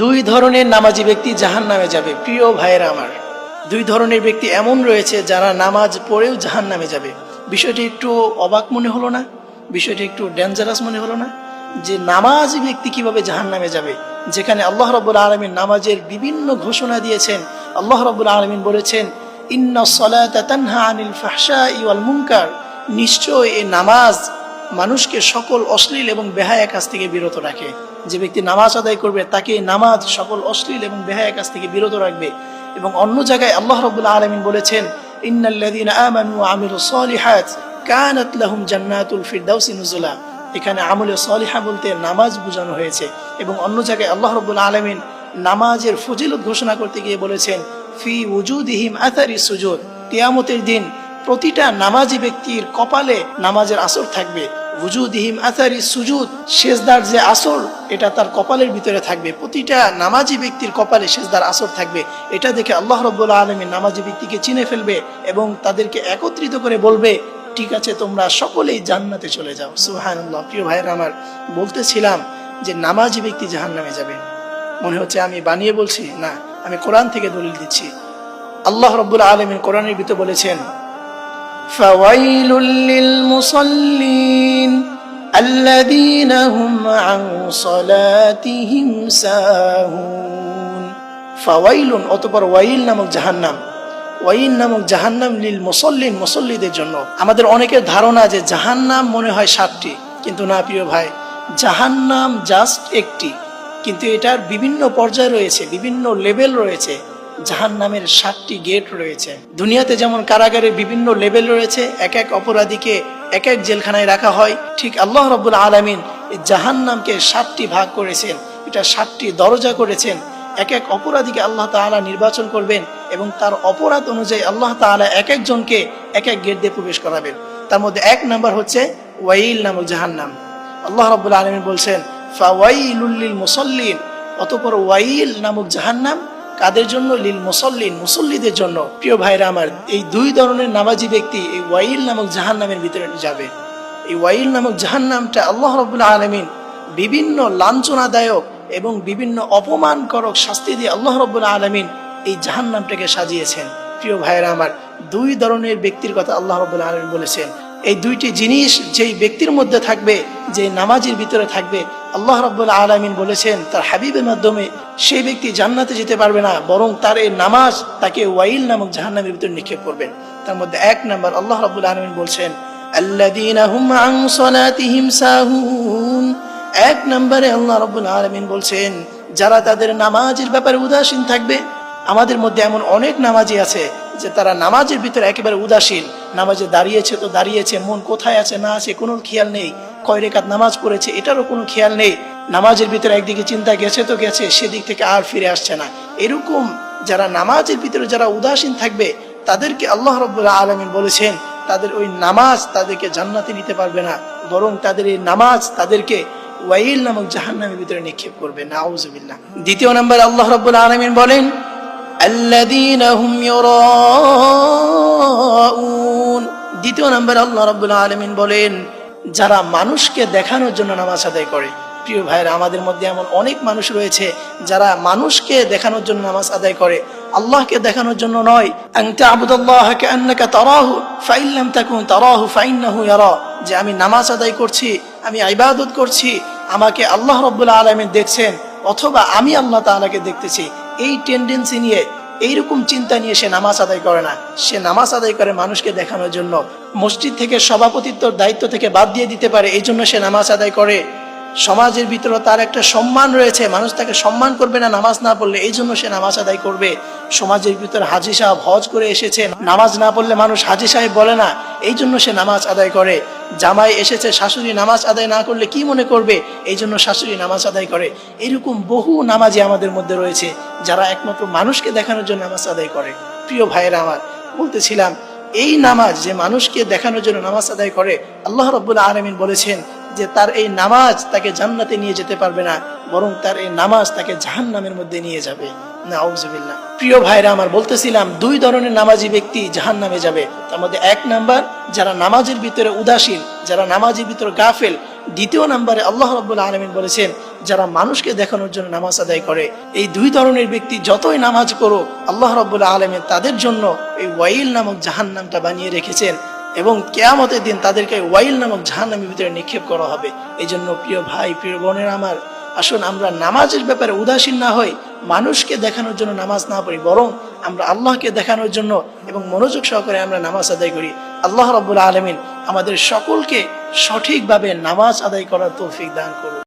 দুই ধরনের নামাজি ব্যক্তি জাহান্নামে যাবে। প্রিয় ভাইয়েরা আমার, দুই ধরনের ব্যক্তি এমন রয়েছে যারা নামাজ পড়েও জাহান্নামে যাবে। বিষয়টি একটু অবাক মনে হলো না? বিষয়টি একটু ডেঞ্জারাস মনে হলো না? যে নামাজি ব্যক্তি কিভাবে জাহান্নামে যাবে, যেখানে আল্লাহ রাব্বুল আলামিন নামাজের বিভিন্ন ঘোষণা দিয়েছেন। আল্লাহ রাব্বুল আলামিন বলেছেন, ইন্নাস সালাতা তানহা আনিল ফাহশাই ওয়াল মুনকার, নিশ্চয় এই নামাজ মানুষকে সকল অশ্লীল এবং বেহায়া কাজ থেকে বিরত রাখে। যে ব্যক্তি নামাজ আদায় করবে তাকে নামাজ সকল অশ্লীল এবং বেহায়া কাজ থেকে বিরত রাখবে। এবং অন্য জায়গায় আল্লাহ রাব্বুল আলামিন বলেছেন, ইন্নাল্লাযীনা আমানু ওয়া আমিলুস সালিহাত কানাত লাহুম জান্নাতুল ফিরদাউসি নুজুলা। এখানে আমলে সালিহা বলতে নামাজ বোঝানো হয়েছে। এবং অন্য জায়গায় আল্লাহ রাব্বুল আলামিন নামাজের ফজিলত ঘোষণা করতে গিয়ে বলেছেন, ফি উজুদিহিম আথারি সুজুদ, কিয়ামতের দিন প্রতিটা নামাজি ব্যক্তির কপালে নামাজের আসর থাকবে। উজুদিহিম আথারি সুজুদ, সেজদার যে আসর এটা তার কপালের ভিতরে থাকবে। প্রতিটা নামাজি ব্যক্তির কপালে সেজদার আসর থাকবে। এটা দেখে আল্লাহ রাব্বুল আলামিন নামাজি ব্যক্তিকে চিনে ফেলবে এবং তাদেরকে একত্রিত করে বলবে, ঠিক আছে, তোমরা সকলেই জান্নাতে চলে যাও। সুবহানাল্লাহ। প্রিয় ভাইয়েরা আমার, বলতেছিলাম যে নামাজি ব্যক্তি জাহান্নামে যাবে। মনে হচ্ছে আমি বানিয়ে বলছি না, আমি কোরআন থেকে দলিল দিচ্ছি। আল্লাহ রাব্বুল আলামিন কোরআনের ভিতরে বলেছেন, ফাওয়াইলুল লিল মুসাল্লিন আল্লাযীনা হুম আন সালাতিহিম সাহুন। ফাওয়াইলুন, অতঃপর ওয়াইল নামক জাহান্নাম, ওয়াইল নামক জাহান্নাম লিল মুসাল্লিন, মুসল্লিদের জন্য। আমাদের অনেকের ধারণা যে জাহান্নাম মনে হয় 7টি, কিন্তু না প্রিয় ভাই, জাহান্নাম জাস্ট একটি, কিন্তু এটার বিভিন্ন পর্যায় রয়েছে, বিভিন্ন লেভেল রয়েছে। জাহান্নামের 7টি গেট রয়েছে। দুনিয়াতে যেমন কারাগারের বিভিন্ন লেভেল রয়েছে, এক এক অপরাধীকে এক এক জেলখানায় রাখা হয়, ঠিক আল্লাহ রাব্বুল আলামিন এই জাহান্নামকে 7টি ভাগ করেছেন। এটা 7টি দরজা করেছেন। এক এক অপরাধীকে আল্লাহ তাআলা নির্বাচন করবেন এবং তার অপরাধ অনুযায়ী আল্লাহ তাআলা এক একজনকে এক এক গেট দিয়ে প্রবেশ করাবেন। তার মধ্যে 1 নাম্বার হচ্ছে ওয়াইল নামক জাহান্নাম। আল্লাহ রাব্বুল আলামিন বলছেন, ফাওয়াইলুল লিল মুসাল্লিন, অতঃপর ওয়াইল নামক জাহান্নাম কাদের জন্য? লিল মুসাল্লিন, মুসল্লিদের জন্য। প্রিয় ভাইরা আমার, এই দুই ধরনের নামাজি ব্যক্তি এই ওয়াইল নামক জাহান্নামের ভিতরে যাবে। এই ওয়াইল নামক জাহান্নামটা আল্লাহ রাব্বুল আলামিন বিভিন্ন লাঞ্ছনাদায়ক এবং বিভিন্ন অপমানকরক শাস্তি দিয়ে আল্লাহ রাব্বুল আলামিন এই জাহান্নামটাকে সাজিয়েছেন। প্রিয় ভাইরা আমার, দুই ধরনের ব্যক্তির কথা আল্লাহ রাব্বুল আলামিন বলেছেন। এই দুইটি জিনিস যেই ব্যক্তির মধ্যে থাকবে, যে নামাজের ভিতরে থাকবে, আল্লাহ রাব্বুল আলামিন বলেছেন তার হাবিবের মাধ্যমে সেই ব্যক্তি জান্নাতে যেতে পারবে না, বরং তার এই নামাজ তাকে ওয়াইল নামক জাহান্নামের ভিতরে নিক্ষেপ করবেন। তার মধ্যে 1 নাম্বার আল্লাহ রাব্বুল আলামিন বলছেন, আল্লাযীনা হুম আন সালাতিহিম সাহুন। 1 নম্বরে আল্লাহ রাব্বুল আলামিন বলছেন, যারা তাদের নামাজের ব্যাপারে উদাসীন থাকবে। আমাদের মধ্যে এমন অনেক নামাজি আছে যে তারা নামাজের ভিতরে একেবারে উদাসীন। নামাজে দাঁড়িয়েছে তো দাঁড়িয়েছে, মন কোথায় আছে না আছে কোনো খেয়াল নেই। কয় রাকাত নামাজ পড়েছে এটারও কোনো খেয়াল নেই। নামাজের ভিতরে একদিকে চিন্তা গেছে তো গেছে, সেদিক থেকে আর ফিরে আসছে না। এরকম যারা নামাজের ভিতরে যারা উদাসীন থাকবে, তাদেরকে আল্লাহ রাব্বুল আলামিন বলেছেন তাদের ওই নামাজ তাদেরকে জান্নাতে নিতে পারবে না, বরং তাদের এই নামাজ তাদেরকে ওয়াইল নামক জাহান্নামের ভিতরে নিক্ষেপ করবে। নাউযুবিল্লাহ। 2 নম্বরে আল্লাহ রাব্বুল আলামিন বলেন, আল্লাযীনা হুম ইউরাউন। 2 নম্বরে আল্লাহ রাব্বুল আলামিন বলেন, যারা মানুষকে দেখানোর জন্য নামাজ আদায় করে। প্রিয় ভাইরা, আমাদের মধ্যে এমন অনেক মানুষ রয়েছে যারা মানুষকে দেখানোর জন্য নামাজ আদায় করে, আল্লাহকে দেখানোর জন্য নয়। আনতা আবুদুল্লাহ কাআন্নাকা তারাহু ফাইন লাম তাকুন তারাহু ফাইন্নাহু ইয়ারা, যে আমি নামাজ আদায় করছি, আমি ইবাদত করছি, আমাকে আল্লাহ রাব্বুল আলামিন দেখছেন অথবা আমি আল্লাহ তাআলাকে দেখতেছি। এই টেন্ডেন্সি নিয়ে, এইরকম চিন্তা নিয়ে সে নামাজ আদায় করে না। সে নামাজ আদায় করে মানুষকে দেখানোর জন্য। মসজিদ থেকে সভাপতিত্বর দায়িত্ব থেকে বাদ দিয়ে দিতে পারে, এই জন্য সে নামাজ আদায় করে। সমাজের ভিতরে তার একটা সম্মান রয়েছে, মানুষ তাকে সম্মান করবে না নামাজ না পড়লে, এই জন্য সে নামাজ আদায় করবে। সমাজের ভিতরে হাজী সাহেব হজ করে এসেছে, নামাজ না পড়লে মানুষ হাজী সাহেব বলে না, এই জন্য সে নামাজ আদায় করে। জামাই এসেছে, শাশুড়ি নামাজ আদায় না করলে কি মনে করবে, এই জন্য শাশুড়ি নামাজ আদায় করে। এরকম বহু নামাজি আমাদের মধ্যে রয়েছে যারা একমাত্র মানুষকে দেখানোর জন্য নামাজ আদায় করে। প্রিয় ভাইয়েরা আমার, বলতেছিলাম এই নামাজ যে মানুষকে দেখানোর জন্য নামাজ আদায় করে, আল্লাহ রাব্বুল আলামিন বলেছেন যে তার এই নামাজ তাকে জান্নাতে নিয়ে যেতে পারবে না, বরং তার এই নামাজ তাকে জাহান্নামের মধ্যে নিয়ে যাবে। নাউযুবিল্লাহ। প্রিয় ভাইরা আমার, বলতেছিলাম 2 ধরনের নামাজি ব্যক্তি জাহান্নামে যাবে। তার মধ্যে 1 নাম্বার যারা নামাজের ভিতরে উদাসীন, যারা নামাজের ভিতরে গাফেল, দ্বিতীয় নম্বরে আল্লাহ রাব্বুল আলামিন বলেছেন যারা মানুষকে দেখানোর জন্য নামাজ আদায় করে, এই দুই ধরনের ব্যক্তি যতই নামাজ করুক আল্লাহ রাব্বুল আলামিন তাদের জন্য এই ওয়াইল নামক জাহান্নামটা বানিয়ে রেখেছেন এবং কিয়ামতের দিন তাদেরকে ওয়াইল নামক জাহান্নামের ভিতরে নিক্ষেপ করা হবে। এই জন্য প্রিয় ভাই, প্রিয় বোনের আমার, আসুন আমরা নামাজের ব্যাপারে উদাসীন না হই, মানুষকে দেখানোর জন্য নামাজ না পড়ি, বরং আমরা আল্লাহকে দেখানোর জন্য এবং মনোযোগ সহকারে আমরা নামাজ আদায় করি। আল্লাহ রাব্বুল আলামিন আমাদের সকলকে সঠিকভাবে নামাজ আদায় করার তৌফিক দান করুন।